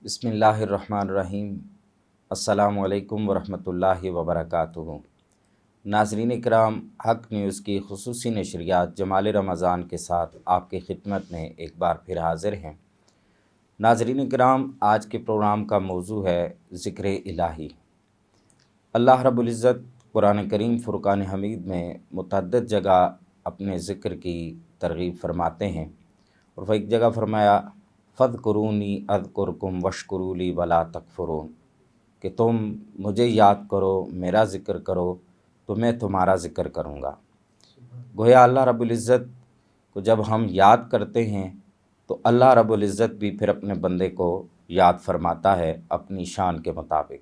بسم اللہ الرحمن الرحیم۔ السلام علیکم ورحمۃ اللہ وبرکاتہ۔ ناظرین اکرام، حق نیوز کی خصوصی نشریات جمال رمضان کے ساتھ آپ کی خدمت میں ایک بار پھر حاضر ہیں۔ ناظرین اکرام، آج کے پروگرام کا موضوع ہے ذکر الہی۔ اللہ رب العزت قرآن کریم فرقان حمید میں متعدد جگہ اپنے ذکر کی ترغیب فرماتے ہیں، اور وہ ایک جگہ فرمایا فَاذْكُرُونِي أَذْكُرْكُمْ وَاشْكُرُوا لِي وَلَا تَكْفُرُونَ، کہ تم مجھے یاد کرو، میرا ذکر کرو تو میں تمہارا ذکر کروں گا۔ گویا اللہ رب العزت کو جب ہم یاد کرتے ہیں تو اللہ رب العزت بھی پھر اپنے بندے کو یاد فرماتا ہے اپنی شان کے مطابق۔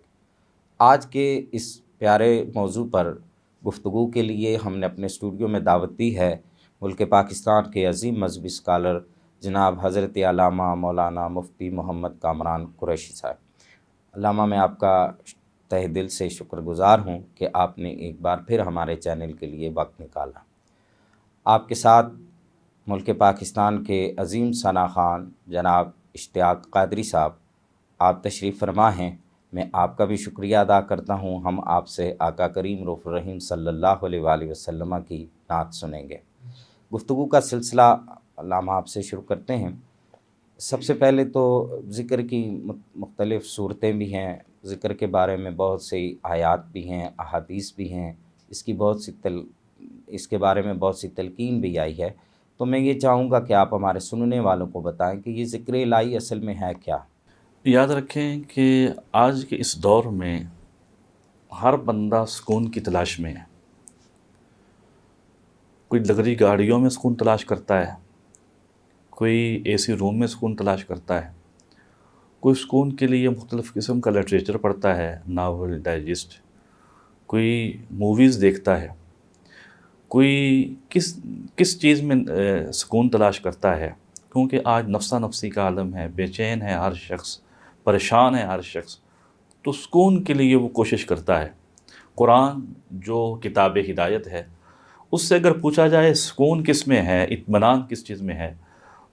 آج کے اس پیارے موضوع پر گفتگو کے لیے ہم نے اپنے اسٹوڈیو میں دعوت دی ہے ملک پاکستان کے عظیم مذہبی اسکالر جناب حضرت علامہ مولانا مفتی محمد کامران قریشی صاحب۔ علامہ، میں آپ کا تہ دل سے شکر گزار ہوں کہ آپ نے ایک بار پھر ہمارے چینل کے لیے وقت نکالا۔ آپ کے ساتھ ملک پاکستان کے عظیم ثنا خان جناب اشتیاق قادری صاحب آپ تشریف فرما ہیں۔ میں آپ کا بھی شکریہ ادا کرتا ہوں۔ ہم آپ سے آقا کریم رؤوف الرحیم صلی اللہ علیہ وآلہ وسلم کی نعت سنیں گے۔ گفتگو کا سلسلہ علامہ آپ سے شروع کرتے ہیں۔ سب سے پہلے تو ذکر کی مختلف صورتیں بھی ہیں، ذکر کے بارے میں بہت سی آیات بھی ہیں، احادیث بھی ہیں، اس کے بارے میں بہت سی تلقین بھی آئی ہے۔ تو میں یہ چاہوں گا کہ آپ ہمارے سننے والوں کو بتائیں کہ یہ ذکر الہی اصل میں ہے کیا؟ یاد رکھیں کہ آج کے اس دور میں ہر بندہ سکون کی تلاش میں ہے۔ کوئی لگژری گاڑیوں میں سکون تلاش کرتا ہے، کوئی اے سی روم میں سکون تلاش کرتا ہے، کوئی سکون کے لیے مختلف قسم کا لٹریچر پڑھتا ہے، ناول، ڈائجسٹ، کوئی موویز دیکھتا ہے، کوئی کس چیز میں سکون تلاش کرتا ہے، کیونکہ آج نفسہ نفسی کا عالم ہے، بے چین ہے ہر شخص، پریشان ہے ہر شخص، تو سکون کے لیے وہ کوشش کرتا ہے۔ قرآن جو کتاب ہدایت ہے، اس سے اگر پوچھا جائے سکون کس میں ہے، اطمینان کس چیز میں ہے،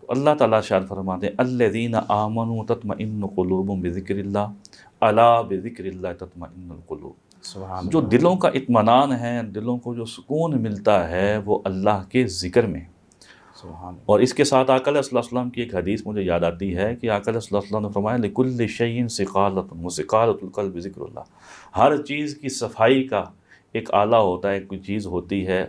تو اللہ تعالیٰ ارشاد فرماتے ہیں الذین آمنوا تطمئن قلوبهم بذکر اللہ الا بذکر اللہ تطمئن القلوب۔ سبحان جو اللہ۔ دلوں کا اطمینان ہے، دلوں کو جو سکون ملتا ہے، وہ اللہ کے ذکر میں۔ سبحان اللہ۔ اور اس کے ساتھ آقا علیہ السلام کی ایک حدیث مجھے یاد آتی ہے کہ آقا علیہ السلام نے فرمایا لِكُلِّ شَيْءٍ سِقَالَةٌ وَسِقَالَةُ الْقَلْبِ ذِكْرُ اللہ۔ ہر چیز کی صفائی کا ایک آلہ ہوتا ہے، کوئی چیز ہوتی ہے،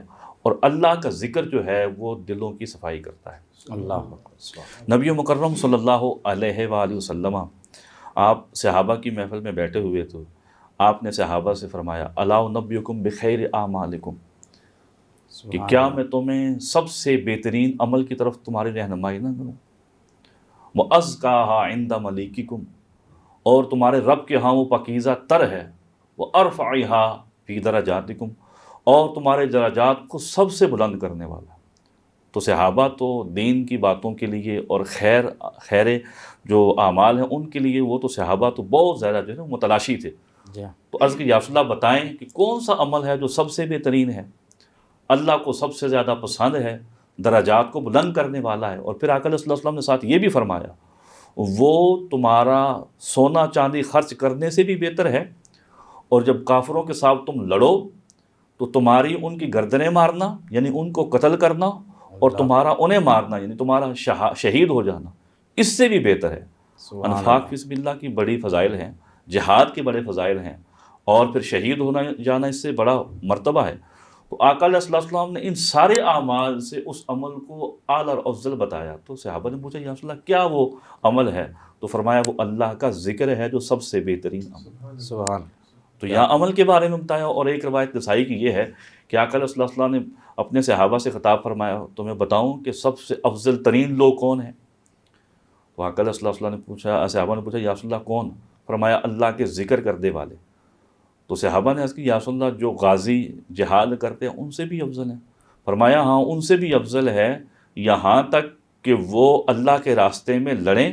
اور اللہ کا ذکر جو ہے وہ دلوں کی صفائی کرتا ہے۔ اللہ اکبر۔ نبی مکرم صلی اللہ علیہ وآلہ وسلم آپ صحابہ کی محفل میں بیٹھے ہوئے تھے، آپ نے صحابہ سے فرمایا الا انبئکم بخیر اعمالکم، کہ کیا میں تمہیں سب سے بہترین عمل کی طرف تمہاری رہنمائی نہ کروں؟ وَأَزْكَاهَا عِنْدَ مَلِيكِكُمْ، اور تمہارے رب کے ہاں وہ پاکیزہ تر ہے، وَأَرْفَعِهَا فِي دَرَجَاتِكُمْ، اور تمہارے درجات کو سب سے بلند کرنے والا۔ تو صحابہ تو دین کی باتوں کے لیے اور خیر جو اعمال ہیں ان کے لیے، وہ تو صحابہ تو بہت زیادہ جو ہے متلاشی تھے۔ تو عرض کہ یا رسول اللہ بتائیں کہ کون سا عمل ہے جو سب سے بہترین ہے، اللہ کو سب سے زیادہ پسند ہے، درجات کو بلند کرنے والا ہے؟ اور پھر آقا علیہ السلام نے ساتھ یہ بھی فرمایا وہ تمہارا سونا چاندی خرچ کرنے سے بھی بہتر ہے، اور جب کافروں کے ساتھ تم لڑو تو تمہاری ان کی گردنیں مارنا یعنی ان کو قتل کرنا، اور تمہارا انہیں مارنا یعنی تمہارا شہید ہو جانا، اس سے بھی بہتر ہے۔ انفاق فی سبیل اللہ کی بڑی فضائل ہیں، جہاد کے بڑے فضائل ہیں، اور پھر شہید ہونا جانا اس سے بڑا مرتبہ ہے۔ تو آقا علیہ السلام نے ان سارے اعمال سے اس عمل کو اعلیٰ اور افضل بتایا۔ تو صحابہ نے پوچھا یا رسول اللہ کیا وہ عمل ہے؟ تو فرمایا وہ اللہ کا ذکر ہے جو سب سے بہترین عمل۔ سبحان۔ تو یہاں عمل کے بارے میں بتایا، اور ایک روایت نسائی کی یہ ہے کہ آقا علیہ السلام نے اپنے صحابہ سے خطاب فرمایا تو میں بتاؤں کہ سب سے افضل ترین لوگ کون ہیں؟ تو آقا علیہ السلام نے پوچھا، صحابہ نے پوچھا یا رسول اللہ کون؟ فرمایا اللہ کے ذکر کرنے والے۔ تو صحابہ نے عرض کی یا رسول اللہ جو غازی جہاد کرتے ہیں ان سے بھی افضل ہیں؟ فرمایا ہاں ان سے بھی افضل ہے، یہاں تک کہ وہ اللہ کے راستے میں لڑیں،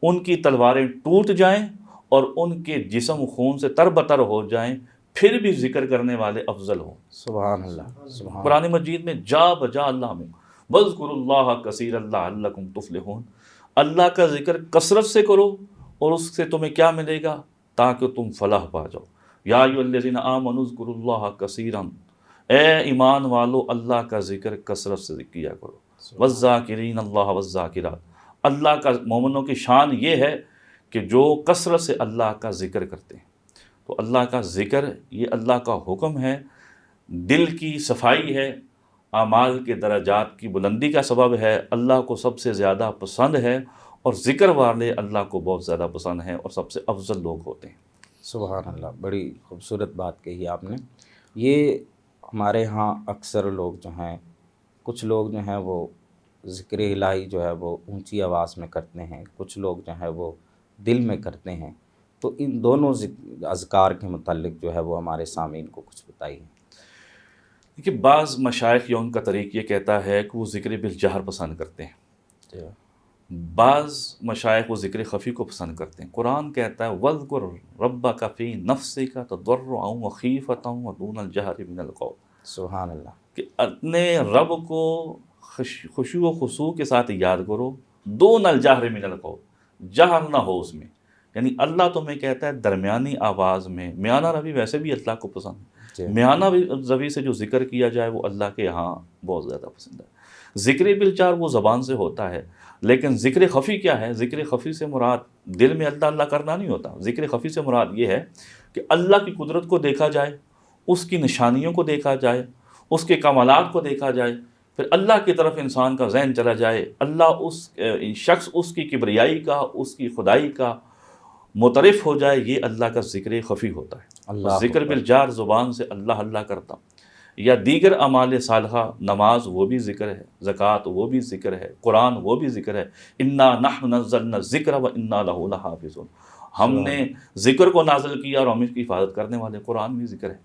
ان کی تلواریں ٹوٹ جائیں اور ان کے جسم خون سے تر بتر ہو جائیں، پھر بھی ذکر کرنے والے افضل ہوں۔ سبحان اللہ۔ سبحان۔ قرآن مجید میں جا بجا اللہ میں وَاذْكُرُوا اللَّهَ كَثِيرًا لَعَلَّكُمْ تُفْلِحُونَ، اللہ کا ذکر کثرت سے کرو اور اس سے تمہیں کیا ملے گا؟ تاکہ تم فلاح پا جاؤ۔ یا ایھا الذین آمنوا اذکروا اللہ کثیرا، اے ایمان والو اللہ کا ذکر کثرت سے کیا کرو۔ والذاکرین اللہ والذاکرات، اللہ کا مومنوں کی شان یہ ہے کہ جو کثرت سے اللہ کا ذکر کرتے ہیں۔ تو اللہ کا ذکر یہ اللہ کا حکم ہے، دل کی صفائی ہے، اعمال کے درجات کی بلندی کا سبب ہے، اللہ کو سب سے زیادہ پسند ہے، اور ذکر والے اللہ کو بہت زیادہ پسند ہیں اور سب سے افضل لوگ ہوتے ہیں۔ سبحان اللہ، بڑی خوبصورت بات کہی آپ نے۔ یہ ہمارے ہاں اکثر لوگ جو ہیں، کچھ لوگ جو ہیں وہ ذکر الہی جو ہے وہ اونچی آواز میں کرتے ہیں، کچھ لوگ جو ہے وہ دل میں کرتے ہیں، تو ان دونوں اذکار کے متعلق جو ہے وہ ہمارے سامعین کو کچھ بتائیے۔ دیکھیے، بعض مشائخ یا ان کا طریق یہ کہتا ہے کہ وہ ذکر بالجہر پسند کرتے ہیں، بعض مشائخ وہ ذکر خفی کو پسند کرتے ہیں۔ قرآن کہتا ہے وَاذْكُرْ رَبَّكَ فِي نَفْسِكَ تَضَرُّعًا وَخِيفَةً وَدُونَ الْجَهْرِ مِنَ الْقَوْلِ، سبحان اللہ، کہ اپنے رب کو خشوع و خضوع کے ساتھ یاد کرو، دون الجہر من القول، جہر نہ ہو اس میں، یعنی اللہ تمہیں کہتا ہے درمیانی آواز میں۔ میانہ روی ویسے بھی اللہ کو پسند ہے، میانہ روی سے جو ذکر کیا جائے وہ اللہ کے یہاں بہت زیادہ پسند ہے۔ ذکر بالجہر وہ زبان سے ہوتا ہے، لیکن ذکر خفی کیا ہے؟ ذکر خفی سے مراد دل میں اللہ اللہ کرنا نہیں ہوتا، ذکر خفی سے مراد یہ ہے کہ اللہ کی قدرت کو دیکھا جائے، اس کی نشانیوں کو دیکھا جائے، اس کے کمالات کو دیکھا جائے، پھر اللہ کی طرف انسان کا ذہن چلا جائے، اللہ اس شخص اس کی کبریائی کا، اس کی خدائی کا متعارف ہو جائے، یہ اللہ کا ذکر خفی ہوتا ہے۔ ذکر بالجار زبان سے اللہ اللہ کرتا، یا دیگر اعمال صالحہ، نماز وہ بھی ذکر ہے، زکوٰۃ وہ بھی ذکر ہے، قرآن وہ بھی ذکر ہے۔ انا نحن نزلنا الذکر وانا لہ لحافظون، ہم نے ذکر کو نازل کیا اور ہم اس کی حفاظت کرنے والے، قرآن بھی ذکر ہے۔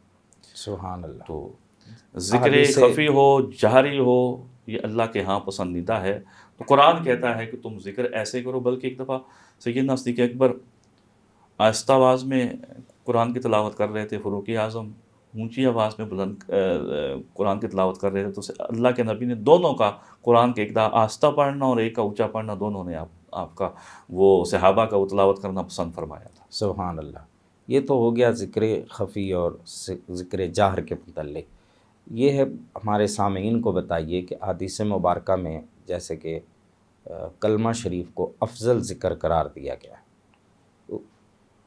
سبحان اللہ۔ تو ذکر خفی ہو، جہری ہو، یہ اللہ کے ہاں پسندیدہ ہے۔ تو قرآن کہتا ہے کہ تم ذکر ایسے کرو، بلکہ ایک دفعہ سیدنا صدیق اکبر آہستہ آواز میں قرآن کی تلاوت کر رہے تھے، فاروق اعظم اونچی آواز میں بلند قرآن کی تلاوت کر رہے تھے، تو اللہ کے نبی نے دونوں کا، قرآن کے ایک کا آہستہ پڑھنا اور ایک کا اونچا پڑھنا، دونوں نے آپ کا وہ صحابہ کا وہ تلاوت کرنا پسند فرمایا تھا۔ سبحان اللہ۔ یہ تو ہو گیا ذکر خفی اور ذکر جاہر کے متعلق۔ یہ ہے ہمارے سامعین کو بتائیے کہ احادیث مبارکہ میں جیسے کہ کلمہ شریف کو افضل ذکر قرار دیا گیا ہے، تو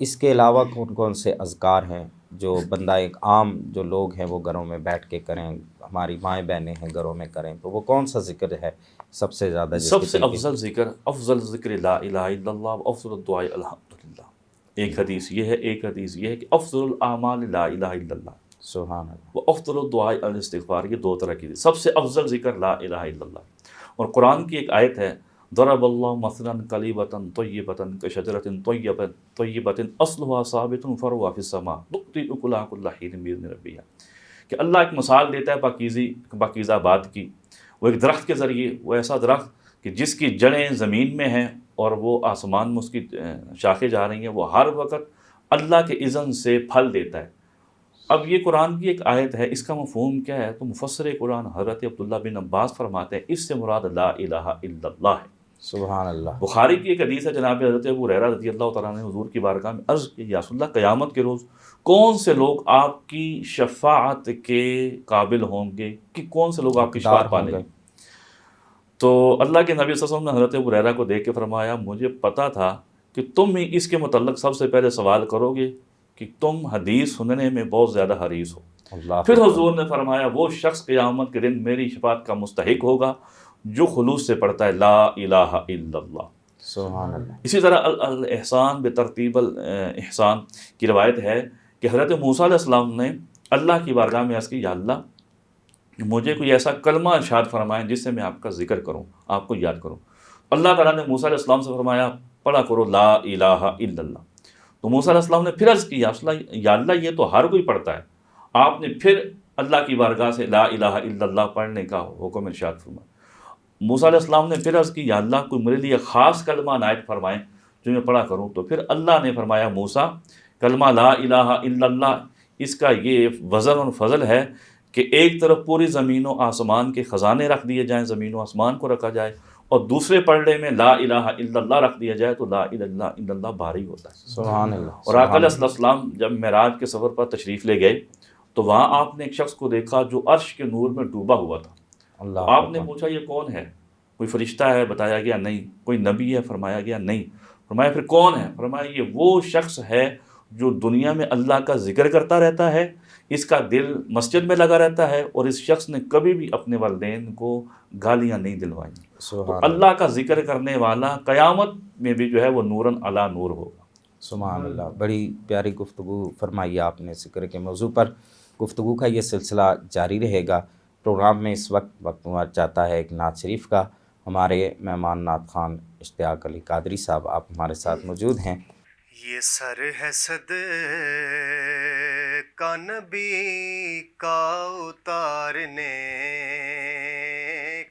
اس کے علاوہ کون کون سے اذکار ہیں جو بندہ ایک عام جو لوگ ہیں وہ گھروں میں بیٹھ کے کریں، ہماری مائیں بہنیں ہیں گھروں میں کریں، تو وہ کون سا ذکر ہے سب سے زیادہ؟ سب سے افضل ذکر لا الہ الا اللہ، افضل الدعاء الحمدللہ۔ ایک حدیث یہ ہے، ایک حدیث یہ ہے کہ افضل الاعمال لا الہ الا اللہ، سبحان اللہ، وہ افضل الدعاء الاستغفار، یہ دو طرح کی، سب سے افضل ذکر لا الہ الا اللہ۔ اور قرآن کی ایک آیت ہے، ضرب اللہ مثلا کلمۃ طیبۃ کشجرۃ طیبۃ اصلها ثابت فروعها فی السماء تؤتی اکلها کل حین باذن ربها، کہ اللہ ایک مثال دیتا ہے پاکیزہ بات کی۔ وہ ایک درخت کے ذریعے، وہ ایسا درخت کہ جس کی جڑیں زمین میں ہیں اور وہ آسمان میں اس کی شاخیں جا رہی ہیں، وہ ہر وقت اللہ کے اذن سے پھل دیتا ہے۔ اب یہ قرآن کی ایک آیت ہے، اس کا مفہوم کیا ہے؟ تو مفسر قرآن حضرت عبداللہ بن عباس فرماتے ہیں اس سے مراد لا الہ الا اللہ ہے۔ سبحان اللہ۔ بخاری کی ایک حدیث ہے، جناب حضرت ابو ہریرہ رضی اللہ تعالیٰ عنہ نے حضور کی بارگاہ میں عرض کی، یا رسول اللہ، قیامت کے روز کون سے لوگ آپ کی شفاعت کے قابل ہوں گے، کہ کون سے لوگ آپ کی شفاعت پالیں گے؟ تو اللہ کے نبی صلی اللہ علیہ وسلم نے حضرت ابو ہریرہ کو دیکھ کے فرمایا مجھے پتا تھا کہ تم ہی اس کے متعلق سب سے پہلے سوال کرو گے، کہ تم حدیث سننے میں بہت زیادہ حریص ہو۔ پھر حضور نے فرمایا وہ شخص قیامت کے دن میری شفاعت کا مستحق ہوگا جو خلوص سے پڑھتا ہے لا الہ الا اللہ۔ سبحان اللہ۔ اسی طرح الاحسان بترتیب الاحسان کی روایت ہے کہ حضرت موسیٰ علیہ السلام نے اللہ کی بارگاہ میں عرض کی، یا اللہ مجھے کوئی ایسا کلمہ ارشاد فرمائیں جس سے میں آپ کا ذکر کروں، آپ کو یاد کروں۔ اللہ تعالیٰ نے موسیٰ علیہ السلام سے فرمایا پڑھا کرو لا الہ الا اللہ۔ تو موسیٰ علیہ السلام نے پھر عرض کی، یا اللہ یہ تو ہر کوئی پڑھتا ہے۔ آپ نے پھر اللہ کی بارگاہ سے لا الہ الا اللہ پڑھنے کا حکم ارشاد فرمایا۔ موسیٰ علیہ السلام نے پھر عرض کی، یا اللہ کوئی میرے لیے خاص کلمہ عنایت فرمائیں جو میں پڑھا کروں۔ تو پھر اللہ نے فرمایا موسیٰ کلمہ لا الہ الا اللہ، اس کا یہ وزن اور فضل ہے کہ ایک طرف پوری زمین و آسمان کے خزانے رکھ دیے جائیں، زمین و آسمان کو رکھا جائے، اور دوسرے پلڑے میں لا الہ الا اللہ رکھ دیا جائے تو لا الہ الا اللہ بھاری ہوتا ہے۔ سبحان اللہ، اور آقا سبحان علیہ السلام جب معراج کے سفر پر تشریف لے گئے تو وہاں آپ نے ایک شخص کو دیکھا جو عرش کے نور میں ڈوبا ہوا تھا۔ اللہ تو آپ نے اکبر۔ پوچھا یہ کون ہے؟ کوئی فرشتہ ہے؟ بتایا گیا نہیں۔ کوئی نبی ہے؟ فرمایا گیا نہیں۔ فرمایا پھر کون ہے؟ فرمایا یہ وہ شخص ہے جو دنیا میں اللہ کا ذکر کرتا رہتا ہے، اس کا دل مسجد میں لگا رہتا ہے، اور اس شخص نے کبھی بھی اپنے والدین کو گالیاں نہیں دلوائیں۔ تو سبحان اللہ کا ذکر کرنے والا قیامت میں بھی جو ہے وہ نوراً علی نور ہوگا۔ سبحان اللہ، بڑی پیاری گفتگو فرمائی آپ نے ذکر کے موضوع پر۔ گفتگو کا یہ سلسلہ جاری رہے گا۔ پروگرام میں اس وقت چاہتا ہے ایک نعت شریف کا۔ ہمارے مہمان نعت خوان اشتیاق علی قادری صاحب آپ ہمارے ساتھ موجود ہیں۔ یہ سر ہے صد کا نبی کا اتارنے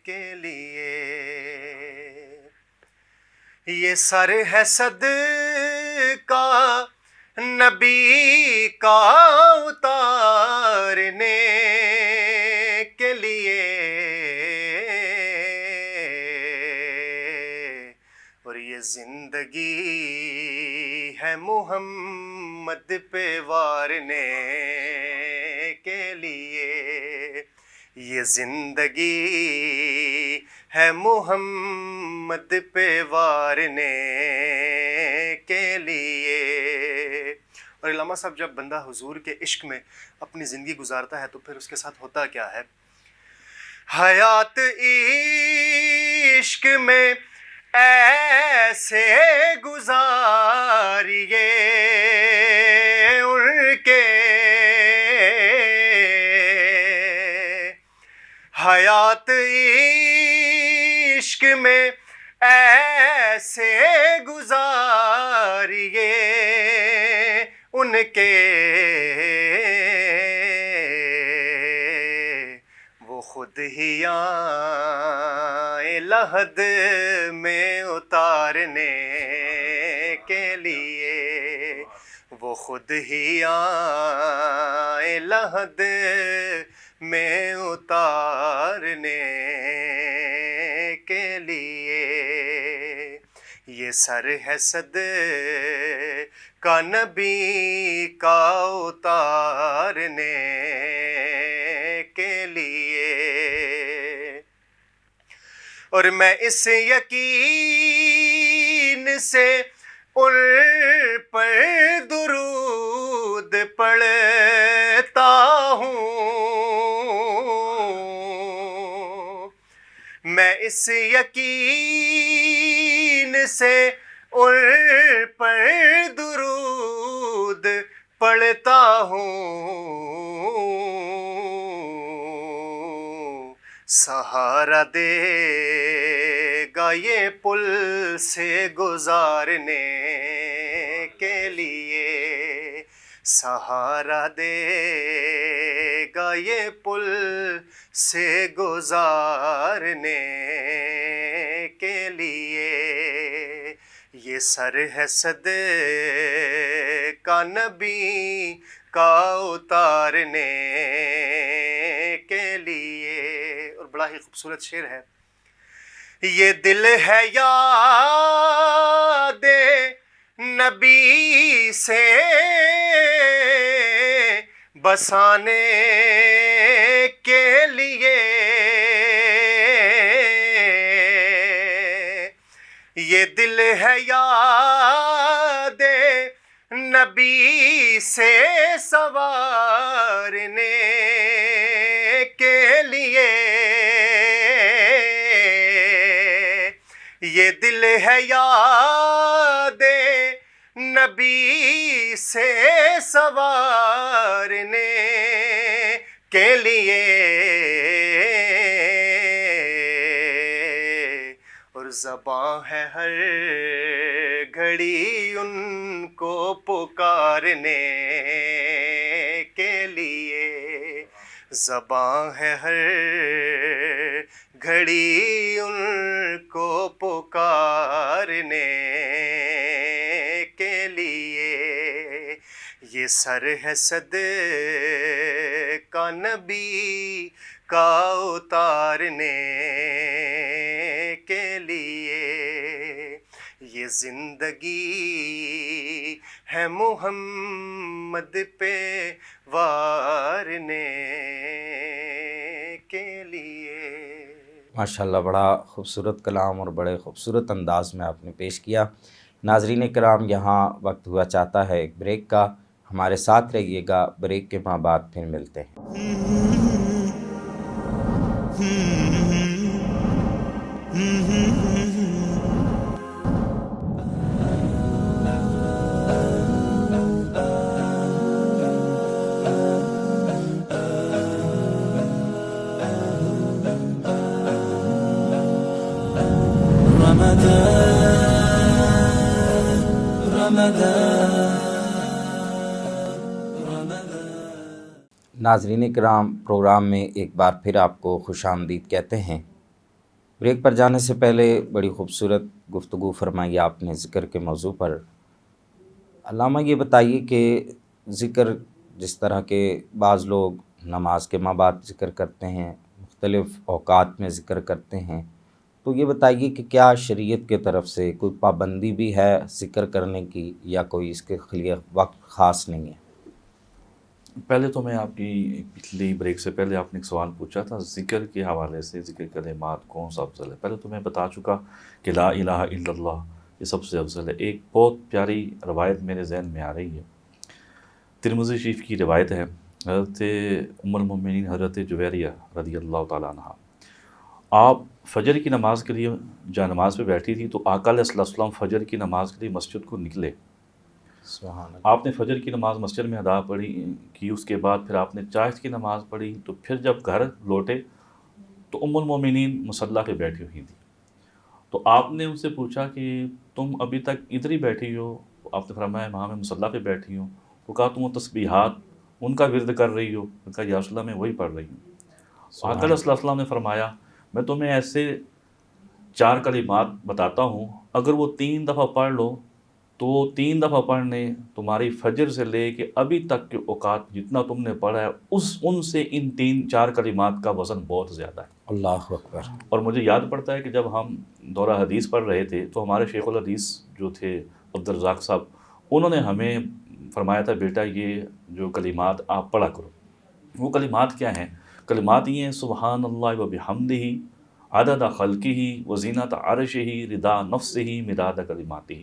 کے لیے، یہ سر ہے صد کا نبی کا اتارنے کے لیے، اور یہ زندگی ہے محمد پہ وارنے کے لیے، یہ زندگی ہے محمد پہ وارنے کے لیے۔ اور علامہ صاحب جب بندہ حضور کے عشق میں اپنی زندگی گزارتا ہے تو پھر اس کے ساتھ ہوتا کیا ہے؟ حیات عشق میں ایسے گزاریے ان کے، حیات عشق میں ایسے گزاریے ان کے، وہ خود ہی آئے لحد میں اتارنے کے لیے، وہ خود ہی آئے لحد میں اتارنے کے لیے، یہ سر ہے صد کا نبی کا اتارنے کے لیے۔ اور میں اس یقین سے ان پر درود پڑھتا ہوں، میں اس یقین سے ان پر درود پڑھتا ہوں، سہارا دے گا یہ پل سے گزارنے کے لیے، سہارا دے گا یہ پل سے گزارنے کے لیے، یہ سر ہے صد کا نبی کا اتارنے کے لیے۔ اور بڑا ہی خوبصورت شعر ہے، یہ دل ہے یاد نبی سے بسانے کے لیے، یہ دل ہے یاد نبی سے سنوارنے کے لیے، یہ دل ہے یاد نبی سے سنوارنے کے لیے، اور زباں ہے ہر گھڑی ان کو پکارنے کے لیے، زباں ہے ہر گھڑی ان کو پکارنے کے لیے، یہ سر ہے صد کا نبی کا اتارنے کے لیے۔ زندگی ہے محمد پہ وارنے کے لیے. ماشاءاللہ بڑا خوبصورت کلام اور بڑے خوبصورت انداز میں آپ نے پیش کیا. ناظرین کرام یہاں وقت ہوا چاہتا ہے ایک بریک کا، ہمارے ساتھ رہیے گا، بریک کے بعد پھر ملتے ہیں. ناظرین کرام پروگرام میں ایک بار پھر آپ کو خوش آمدید کہتے ہیں. بریک پر جانے سے پہلے بڑی خوبصورت گفتگو فرمائی آپ نے ذکر کے موضوع پر. علامہ یہ بتائیے کہ ذکر جس طرح کے بعض لوگ نماز کے بعد ذکر کرتے ہیں، مختلف اوقات میں ذکر کرتے ہیں، تو یہ بتائیے کہ کیا شریعت کے طرف سے کوئی پابندی بھی ہے ذکر کرنے کی یا کوئی اس کے لیے وقت خاص نہیں ہے؟ پہلے تو میں آپ کی پچھلی بریک سے پہلے آپ نے ایک سوال پوچھا تھا ذکر کے حوالے سے، ذکر کلمات کون سا افضل ہے. پہلے تو میں بتا چکا کہ لا الہ الا اللہ یہ سب سے افضل ہے. ایک بہت پیاری روایت میرے ذہن میں آ رہی ہے، ترمذی شریف کی روایت ہے. حضرت ام المؤمنین حضرت جویریہ رضی اللہ تعالیٰ عنہ آپ فجر کی نماز کے لیے جہاں نماز پہ بیٹھی تھی تو آقا علیہ السلام فجر کی نماز کے لیے مسجد کو نکلے. سبحان اللہ. آپ نے فجر کی نماز مسجد میں ادا کی، اس کے بعد پھر آپ نے چاشت کی نماز پڑھی، تو پھر جب گھر لوٹے تو ام المومنین مصلی پہ بیٹھی ہوئی تھی. تو آپ نے ان سے پوچھا کہ تم ابھی تک ادھر ہی بیٹھی ہو؟ آپ نے فرمایا وہاں میں مصلی پہ بیٹھی ہوں. تو کہا تم وہ تسبیحات ان کا ورد کر رہی ہو؟ کہا یا رسول اللہ میں وہی پڑھ رہی ہوں. آقا علیہ السلام نے فرمایا میں تمہیں ایسے 4 کلمات بتاتا ہوں، اگر وہ 3 دفعہ پڑھ لو تو 3 دفعہ پڑھنے تمہاری فجر سے لے کے ابھی تک کے اوقات جتنا تم نے پڑھا ہے ان سے ان 4 کلمات کا وزن بہت زیادہ ہے. اللہ اکبر. اور مجھے یاد پڑتا ہے کہ جب ہم دورہ حدیث پڑھ رہے تھے تو ہمارے شیخ الحدیث جو تھے عبدالرزاق صاحب، انہوں نے ہمیں فرمایا تھا بیٹا یہ جو کلمات آپ پڑھا کرو. وہ کلمات کیا ہیں؟ کلمات یہ ہیں سبحان اللہ و بحمدہ عدد خلقہ و زینت عرشہ رضا نفسہ مداد کلماتہ.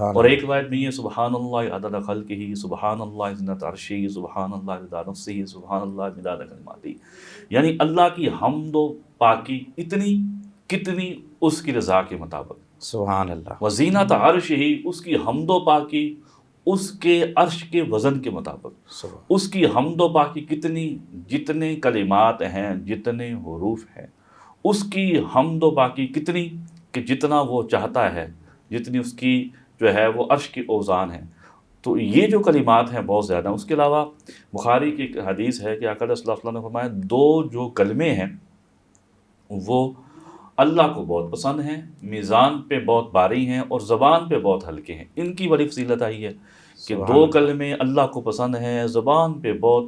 اور ایک روایت میں یہ سبحان اللہ عدد خلقہ، سبحان اللہ زینت عرشہ، سبحان اللہ رضا نفسہ، سبحان اللہ مداد کلماتہ. یعنی اللہ کی حمد و پاکی اتنی کتنی اس کی رضا کے مطابق. سبحان اللہ. و زینت عرشہ اس کی حمد و پاکی اس کے عرش کے وزن کے مطابق. اس کی حمد و پاکی کتنی، جتنے کلمات ہیں، جتنے حروف ہیں، اس کی حمد و پاکی کتنی کہ جتنا وہ چاہتا ہے، جتنی اس کی جو ہے وہ عرش کی اوزان ہے. تو یہ جو کلمات ہیں بہت زیادہ. اس کے علاوہ بخاری کی ایک حدیث ہے کہ آقا صلی اللہ علیہ وسلم نے فرمایا 2 جو کلمے ہیں وہ اللہ کو بہت پسند ہیں، میزان پہ بہت باری ہیں اور زبان پہ بہت ہلکے ہیں. ان کی بڑی فضیلت آئی ہے کہ 2 کلمے اللہ کو پسند ہیں، زبان پہ بہت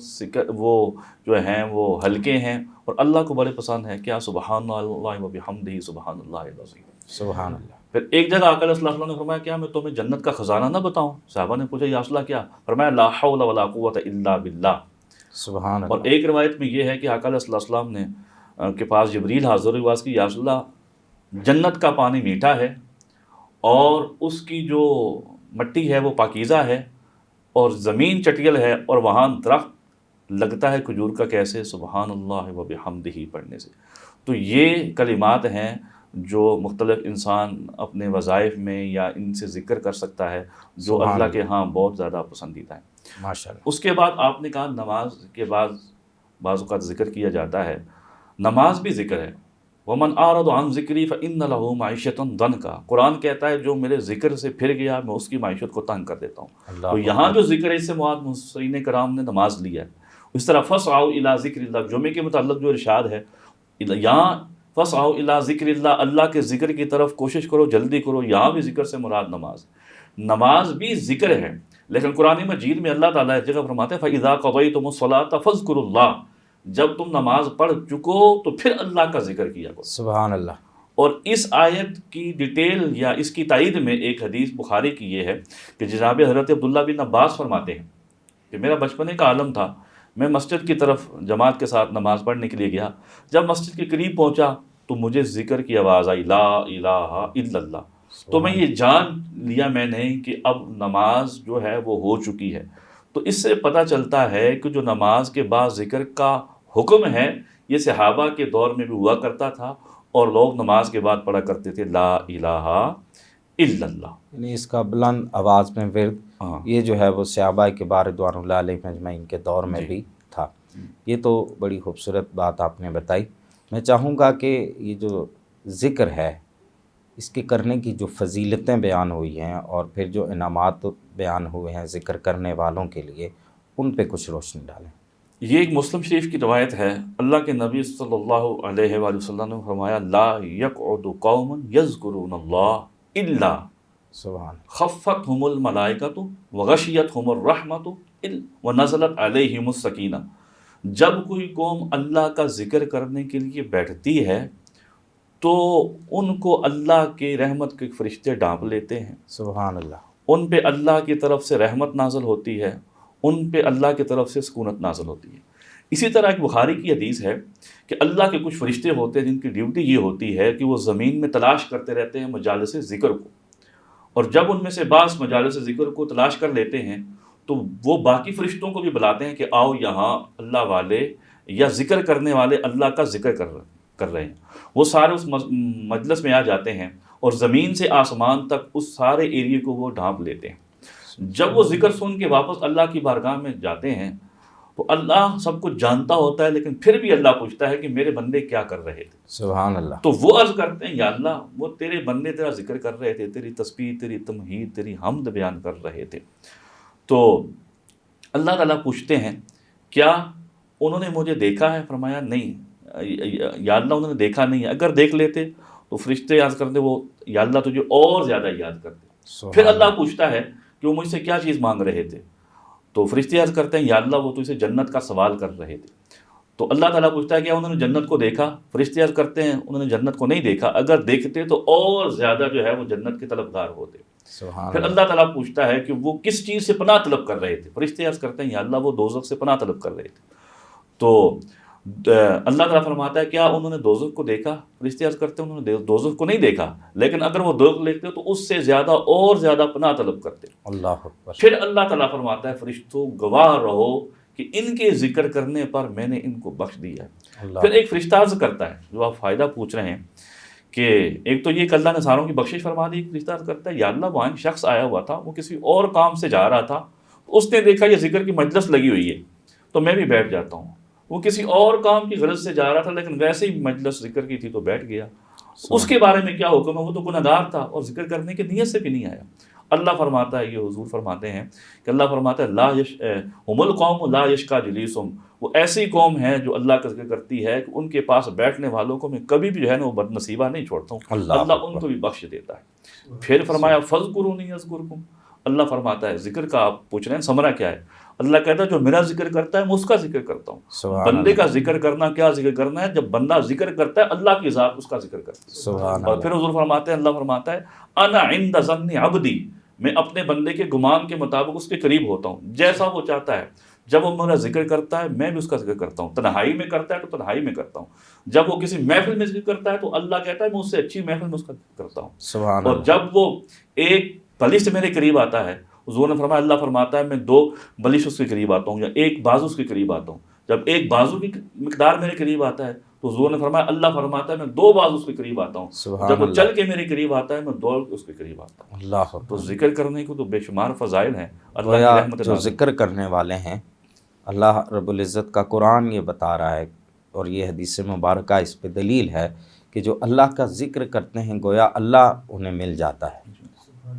وہ جو ہیں وہ ہلکے ہیں اور اللہ کو بڑے پسند ہیں. کیا؟ سبحان اللہ و بحمدہ سبحان اللہ العظیم. سبحان اللہ. پھر ایک جگہ آقا صلی اللہ علیہ وسلم نے فرمایا کیا میں تمہیں جنت کا خزانہ نہ بتاؤں؟ صحابہ نے پوچھا یا رسول اللہ کیا؟ فرمایا لا حول ولا قوت الا باللہ. سبحان اللہ. اور ایک روایت میں یہ ہے کہ آقا صلی اللہ علیہ وسلم نے کے پاس جبریل حاضر ہوئے، عرض کی یا رسول اللہ جنت کا پانی میٹھا ہے اور اس کی جو مٹی ہے وہ پاکیزہ ہے اور زمین چٹیل ہے اور وہاں درخت لگتا ہے کھجور کا کیسے؟ سبحان اللہ و بحمدہ پڑھنے سے. تو یہ کلمات ہیں جو مختلف انسان اپنے وظائف میں یا ان سے ذکر کر سکتا ہے جو اللہ کے ہاں بہت زیادہ پسندیدہ ہیں. ماشاءاللہ. اس کے بعد آپ نے کہا نماز کے بعد بعض اوقات ذکر کیا جاتا ہے. نماز بھی ذکر ہے. ومن اعرض عن ذکری فان له معیشۃ ضنکا. قرآن کہتا ہے جو میرے ذکر سے پھر گیا میں اس کی معیشت کو تنگ کر دیتا ہوں. تو یہاں جو ذکر ہے اس سے مراد مفسرین کرام نے نماز لیا ہے. اس طرح فسعوا الی ذکر اللہ جمعے کے متعلق جو ارشاد ہے یہاں فسعوا الی ذکر اللہ، اللہ کے ذکر کی طرف کوشش کرو، جلدی کرو. یہاں بھی ذکر سے مراد نماز. نماز بھی ذکر ہے لیکن قرآن مجید میں اللہ تعالیٰ ایک جگہ فرماتے ہیں فَإِذَا قَضَيْتُمُ الصَّلَاةَ فَاذْكُرُوا اللَّهَ. جب تم نماز پڑھ چکو تو پھر اللہ کا ذکر کیا کرو. سبحان اللہ. اور اس آیت کی ڈیٹیل یا اس کی تائید میں ایک حدیث بخاری کی یہ ہے کہ جناب حضرت عبداللہ بن عباس فرماتے ہیں کہ میرا بچپنے کا عالم تھا، میں مسجد کی طرف جماعت کے ساتھ نماز پڑھنے کے لیے گیا، جب مسجد کے قریب پہنچا تو مجھے ذکر کی آواز آئی، لا الہ الا اللہ، تو میں یہ جان لیا میں نے کہ اب نماز جو ہے وہ ہو چکی ہے۔ تو اس سے پتہ چلتا ہے کہ جو نماز کے بعد ذکر کا حکم ہے یہ صحابہ کے دور میں بھی ہوا کرتا تھا، اور لوگ نماز کے بعد پڑھا کرتے تھے لا الہ الا اللہ۔ یعنی اس کا بلند آواز میں ورد ہاں یہ جو ہے وہ صحابہ کبار رضوان اللہ علیہ اجمعین کے دور میں جی بھی تھا۔ یہ تو بڑی خوبصورت بات آپ نے بتائی۔ میں چاہوں گا کہ یہ جو ذکر ہے اس کے کرنے کی جو فضیلتیں بیان ہوئی ہیں اور پھر جو انعامات بیان ہوئے ہیں ذکر کرنے والوں کے لیے، ان پہ کچھ روشنی ڈالیں۔ یہ ایک مسلم شریف کی روایت ہے، اللہ کے نبی صلی اللہ علیہ وآلہ وسلم نے فرمایا لا یقعد قوم یذکرون اللہ الا سبحان خفتہم الملائکۃ وغشیتہم الرحمۃ ونزلت علیہم السکینہ۔ جب کوئی قوم اللہ کا ذکر کرنے کے لیے بیٹھتی ہے تو ان کو اللہ کے رحمت کے فرشتے ڈانپ لیتے ہیں، سبحان اللہ۔ ان پہ اللہ کی طرف سے رحمت نازل ہوتی ہے، ان پہ اللہ کی طرف سے سکونت نازل ہوتی ہے۔ اسی طرح ایک بخاری کی حدیث ہے کہ اللہ کے کچھ فرشتے ہوتے ہیں جن کی ڈیوٹی یہ ہوتی ہے کہ وہ زمین میں تلاش کرتے رہتے ہیں مجالس ذکر کو، اور جب ان میں سے بعض مجالس ذکر کو تلاش کر لیتے ہیں تو وہ باقی فرشتوں کو بھی بلاتے ہیں کہ آؤ یہاں اللہ والے یا ذکر کرنے والے اللہ کا ذکر کر رہے ہیں۔ وہ سارے اس مجلس میں آ جاتے ہیں اور زمین سے آسمان تک اس سارے ایریے کو وہ ڈھانپ لیتے ہیں۔ جب وہ ذکر سن کے واپس اللہ کی بارگاہ میں جاتے ہیں تو اللہ سب کچھ جانتا ہوتا ہے، لیکن پھر بھی اللہ پوچھتا ہے کہ میرے بندے کیا کر رہے تھے؟ سبحان اللہ۔ تو وہ عرض کرتے ہیں یا اللہ وہ تیرے بندے تیرا ذکر کر رہے تھے، تیری تسبیح، تیری تمہید، تیری حمد بیان کر رہے تھے۔ تو اللہ تعالیٰ پوچھتے ہیں کیا انہوں نے مجھے دیکھا ہے؟ فرمایا نہیں یا اللہ انہوں نے دیکھا نہیں ہے، اگر دیکھ لیتے تو فرشتے یاد کرتے وہ یا اللہ تجھے اور زیادہ یاد کرتے۔ پھر اللہ پوچھتا ہے کہ وہ مجھ سے کیا چیز مانگ رہے تھے؟ تو فرشتے عرض کرتے ہیں یا اللہ وہ تجھ سے جنت کا سوال کر رہے تھے۔ تو اللہ تعالیٰ پوچھتا ہے کہ انہوں نے جنت کو دیکھا؟ فرشتے عرض کرتے ہیں انہوں نے جنت کو نہیں دیکھا، اگر دیکھتے تو اور زیادہ جو ہے وہ جنت کے طلبگار ہوتے۔ پھر اللہ تعالیٰ پوچھتا ہے کہ وہ کس چیز سے پناہ طلب کر رہے تھے؟ فرشتے عرض کرتے ہیں یا اللہ وہ دوزخ سے پناہ طلب کر رہے تھے۔ تو اللہ تعالیٰ فرماتا ہے کیا انہوں نے دوزخ کو دیکھا؟ فرشتے عرض کرتے ہیں انہوں نے دوزخ کو نہیں دیکھا، لیکن اگر وہ دیکھ لیتے تو اس سے زیادہ اور زیادہ پناہ طلب کرتے۔ اللہ اکبر۔ پھر اللہ تعالیٰ فرماتا ہے فرشتوں گواہ رہو کہ ان کے ذکر کرنے پر میں نے ان کو بخش دیا ہے۔ پھر ایک فرشتہ عرض کرتا ہے، جو آپ فائدہ پوچھ رہے ہیں، کہ ایک تو یہ کہ اللہ نے ساروں کی بخشش فرما دی۔ فرشتہ عرض کرتا ہے یا اللہ وہاں ایک شخص آیا ہوا تھا، وہ کسی اور کام سے جا رہا تھا، اس نے دیکھا یہ ذکر کی مجلس لگی ہوئی ہے تو میں بھی بیٹھ جاتا ہوں۔ وہ کسی اور کام کی غرض سے جا رہا تھا لیکن ویسے ہی مجلس ذکر کی تھی تو بیٹھ گیا۔ اس کے بارے میں کیا حکم ہے؟ وہ تو گنہگار تھا اور ذکر کرنے کی نیت سے بھی نہیں آیا۔ اللہ فرماتا ہے، یہ حضور فرماتے ہیں کہ اللہ فرماتا ہے ہم القوم لا یشقی جلیسہم، وہ ایسی قوم ہے جو اللہ کا ذکر کرتی ہے کہ ان کے پاس بیٹھنے والوں کو میں کبھی بھی جو ہے نا وہ بد نصیبہ نہیں چھوڑتا ہوں، اللہ ان کو بھی بخش دیتا ہے۔ پھر فرمایا فذکرونی اذکرکم، اللہ فرماتا ہے ذکر کا آپ پوچھ رہے ہیں ثمرہ کیا ہے؟ اللہ کہتا ہے جو میرا ذکر کرتا ہے میں اس کا ذکر کرتا ہوں۔ بندے کا ذکر کرنا، کیا ذکر کرنا ہے؟ جب بندہ ذکر کرتا ہے اللہ کی ذات اس کا ذکر کرتا ہے۔ اور پھر حضور فرماتے ہیں، اللہ فرماتا ہے انا عند ظن عبدی، میں اپنے بندے کے گمان کے مطابق اس کے قریب ہوتا ہوں، جیسا وہ چاہتا ہے۔ جب وہ میرا ذکر کرتا ہے میں بھی اس کا ذکر کرتا ہوں، تنہائی میں کرتا ہے تو تنہائی میں کرتا ہوں، جب وہ کسی محفل میں ذکر کرتا ہے تو اللہ کہتا ہے میں اس سے اچھی محفل میں اس کا ذکر کرتا ہوں۔ اور جب وہ ایک بلش میرے قریب آتا ہے، حضور نے فرمایا، اللہ فرماتا ہے میں 2 بلش اس کے قریب آتا ہوں یا 1 بازو اس کے قریب آتا ہوں۔ جب 1 بازو کی مقدار میرے قریب آتا ہے تو حضور نے فرمایا، اللہ فرماتا ہے میں 2 بازو اس کے قریب آتا ہوں۔ جب وہ چل کے میرے قریب آتا ہے میں دوڑ کے اس کے قریب آتا ہوں۔ اللہ تو ذکر کرنے کو تو بے شمار فضائل ہیں۔ اللہ کی رحمت جو ذکر کرنے والے ہیں، اللہ رب العزت کا قرآن یہ بتا رہا ہے اور یہ حدیث مبارکہ اس پہ دلیل ہے کہ جو اللہ کا ذکر کرتے ہیں گویا اللہ انہیں مل جاتا ہے۔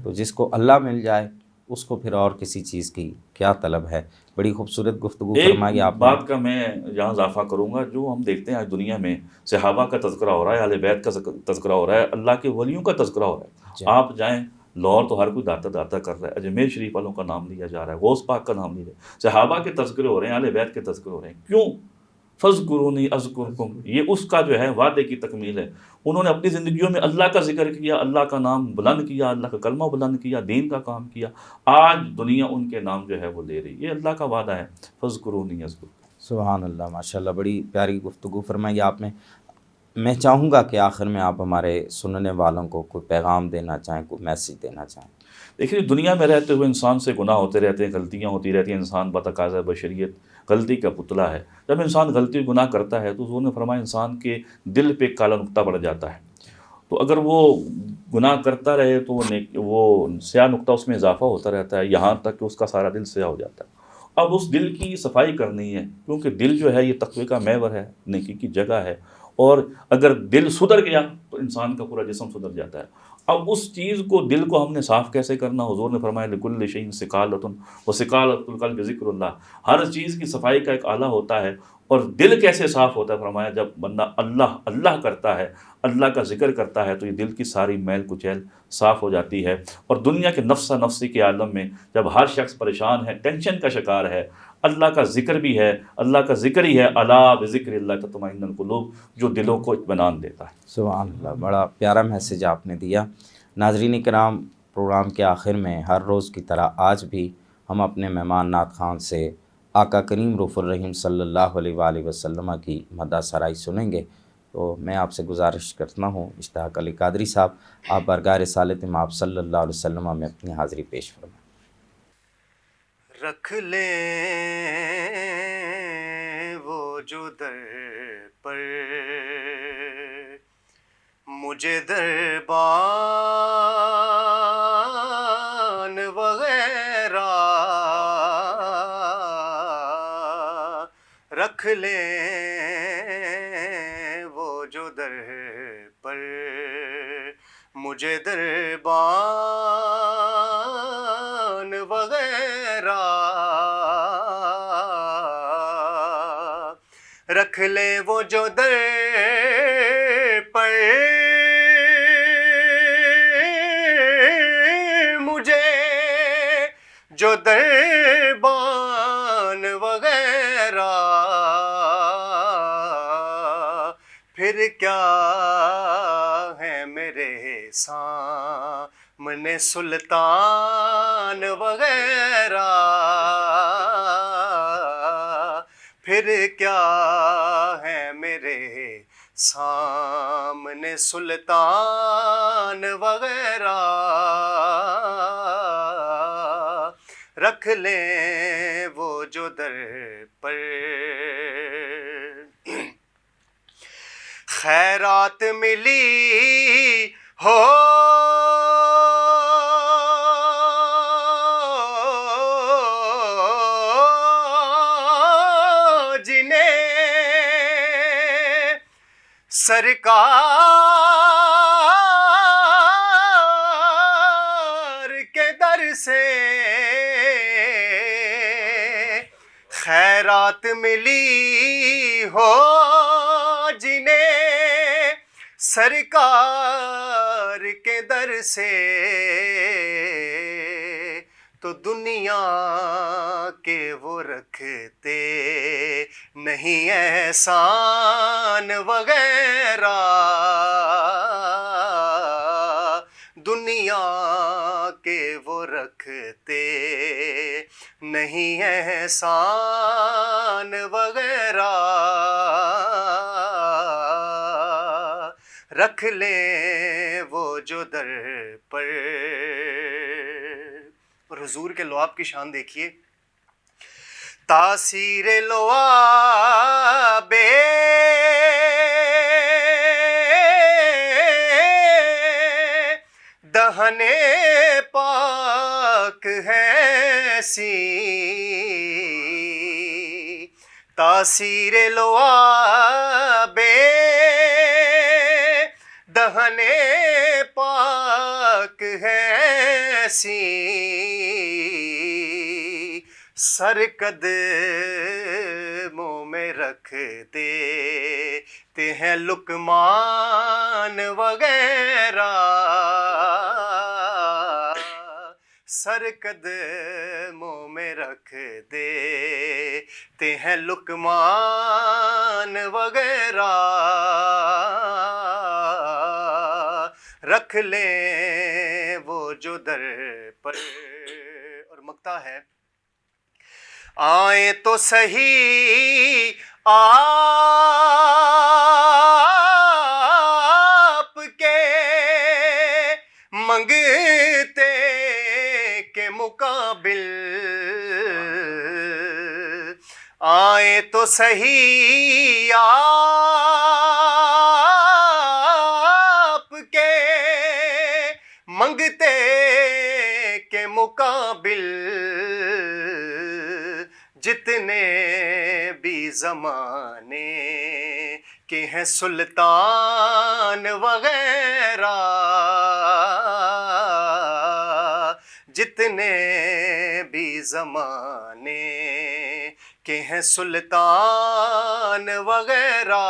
تو جس کو اللہ مل جائے اس کو پھر اور کسی چیز کی کیا طلب ہے۔ بڑی خوبصورت گفتگو فرمائی آپ نے۔ بات کا میں یہاں اضافہ کروں گا، جو ہم دیکھتے ہیں آج دنیا میں صحابہ کا تذکرہ ہو رہا ہے، اہل بیت کا تذکرہ ہو رہا ہے، اللہ کے ولیوں کا تذکرہ ہو رہا ہے۔ آپ جائیں لاہور تو ہر کوئی داتا داتا کر رہا ہے، اجمیر شریف والوں کا نام لیا جا رہا ہے، غوث پاک کا نام لیا جا رہا ہے، صحابہ کے تذکرے ہو رہے ہیں، اہل بیت کے تذکرے ہو رہے ہیں۔ کیوں؟ فَاذْكُرُونِی أَذْكُرْکُم، یہ اس کا جو ہے وعدے کی تکمیل ہے۔ انہوں نے اپنی زندگیوں میں اللہ کا ذکر کیا، اللہ کا نام بلند کیا، اللہ کا کلمہ بلند کیا، دین کا کام کیا، آج دنیا ان کے نام جو ہے وہ لے رہی ہے۔ یہ اللہ کا وعدہ ہے، فَاذْكُرُونِی أَذْكُرْکُم۔ سبحان اللہ، ماشاء اللہ، بڑی پیاری گفتگو فرمائی آپ نے۔ میں چاہوں گا کہ آخر میں آپ ہمارے سننے والوں کو کوئی پیغام دینا چاہیں، کوئی میسیج دینا چاہیں۔ دیکھیے، دنیا میں رہتے ہوئے انسان سے گناہ ہوتے رہتے ہیں، غلطیاں ہوتی رہتی ہیں، انسان بتقاضۂ بشریت غلطی کا پتلا ہے۔ جب انسان غلطی گناہ کرتا ہے تو حضور نے فرمایا انسان کے دل پہ ایک کالا نقطہ پڑ جاتا ہے، تو اگر وہ گناہ کرتا رہے تو وہ سیاہ نقطہ اس میں اضافہ ہوتا رہتا ہے، یہاں تک کہ اس کا سارا دل سیاہ ہو جاتا ہے۔ اب اس دل کی صفائی کرنی ہے، کیونکہ دل جو ہے یہ تقوی کا محور ہے، نیکی کی جگہ ہے، اور اگر دل سدھر گیا تو انسان کا پورا جسم سدھر جاتا ہے۔ اب اس چیز کو، دل کو ہم نے صاف کیسے کرنا؟ حضور نے فرمایا لِكُلِّ شَيْءٍ سِقَالَةٌ وَسِقَالَةُ الْقَلْبِ ذِكْرُ اللّہ، ہر چیز کی صفائی کا ایک آلہ ہوتا ہے، اور دل کیسے صاف ہوتا ہے؟ فرمایا جب بندہ اللہ اللہ کرتا ہے، اللہ کا ذکر کرتا ہے، تو یہ دل کی ساری میل کچیل صاف ہو جاتی ہے۔ اور دنیا کے نفس نفسی کے عالم میں جب ہر شخص پریشان ہے، ٹینشن کا شکار ہے، اللہ کا ذکر بھی ہے، اللہ کا ذکر ہی ہے، الا بذکر اللہ تطمئن القلوب، جو دلوں کو اطمینان دیتا ہے۔ سبحان اللہ، بڑا پیارا میسیج آپ نے دیا۔ ناظرین کرام، پروگرام کے آخر میں ہر روز کی طرح آج بھی ہم اپنے مہمان نعت خان سے آقا کریم رؤوف الرحیم صلی اللہ علیہ وآلہ وسلم کی مدح سرائی سنیں گے۔ تو میں آپ سے گزارش کرتا ہوں اشتیاق علی قادری صاحب، آپ برگاہ رسالت مآب صلی اللہ علیہ وسلم میں اپنی حاضری پیش فرمائیں۔ رکھ لیں وہ جو در پر مجھے دربان وغیرہ، رکھ لیں وہ جو در پر مجھے دربان وغیرہ، رکھ لیں وہ جو در پر مجھے جو دربان وغیرہ، پھر کیا ہے میرے سامنے سلطان وغیرہ، پھر کیا ہے میرے سامنے سلطان وغیرہ، رکھ لیں وہ جو در پر خیرات ملی ہو جنہیں سرکار کے در سے خیرات ملی ہو، جنہیں سرکار کے در سے، تو دنیا کے وہ رکھتے نہیں احسان وغیرہ، دنیا کے وہ رکھتے نہیں احسان وغیرہ، رکھ لیں وہ جو در پر۔ اور حضور کے لعاب کی شان دیکھیے، تاثیر لعاب دہن پاک ہے ایسی، تاثیر لعاب دہن پاک ہے ایسی، سر قدموں میں رکھ دیتے ہیں لقمان وغیرہ، سر قدموں میں رکھ دیتے ہیں لقمان وغیرہ، رکھ لیں وہ جو در پر. اور مقطع ہے، آئیں تو صحیح آپ کے منگتے کے مقابل، آئیں تو صحیح آپ کے منگتے کے مقابل، جتنے بھی زمانے کے ہیں سلطان وغیرہ، جتنے بھی زمانے کے ہیں سلطان وغیرہ،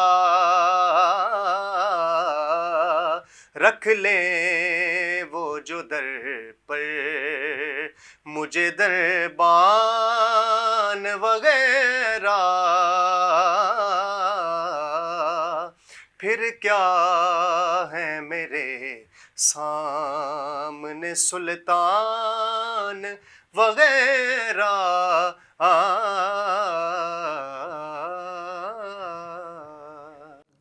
رکھ لیں وہ جو در پر مجھے دربان وغیرہ، پھر کیا ہے میرے سامنے سلطان وغیرہ.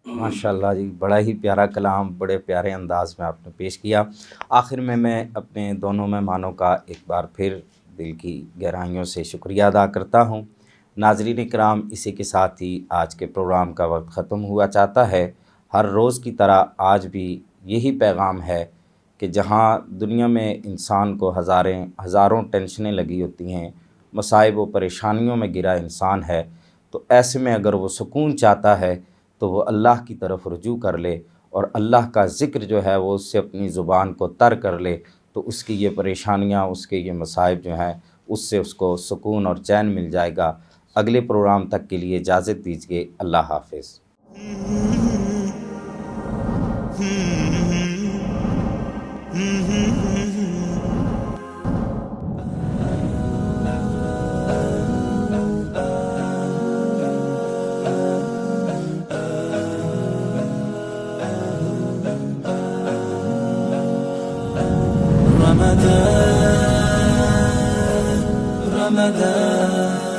ماشاءاللہ جی، بڑا ہی پیارا کلام بڑے پیارے انداز میں آپ نے پیش کیا. آخر میں اپنے دونوں مہمانوں کا ایک بار پھر دل کی گہرائیوں سے شکریہ ادا کرتا ہوں. ناظرین اکرام، اسی کے ساتھ ہی آج کے پروگرام کا وقت ختم ہوا چاہتا ہے. ہر روز کی طرح آج بھی یہی پیغام ہے کہ جہاں دنیا میں انسان کو ہزاروں ٹینشنیں لگی ہوتی ہیں، مصائب و پریشانیوں میں گرا انسان ہے، تو ایسے میں اگر وہ سکون چاہتا ہے تو وہ اللہ کی طرف رجوع کر لے اور اللہ کا ذکر جو ہے وہ اس سے اپنی زبان کو تر کر لے، تو اس کی یہ پریشانیاں، اس کے یہ مصائب جو ہیں، اس سے اس کو سکون اور چین مل جائے گا. اگلے پروگرام تک کے لیے اجازت دیجیے. اللہ حافظ. Ramadan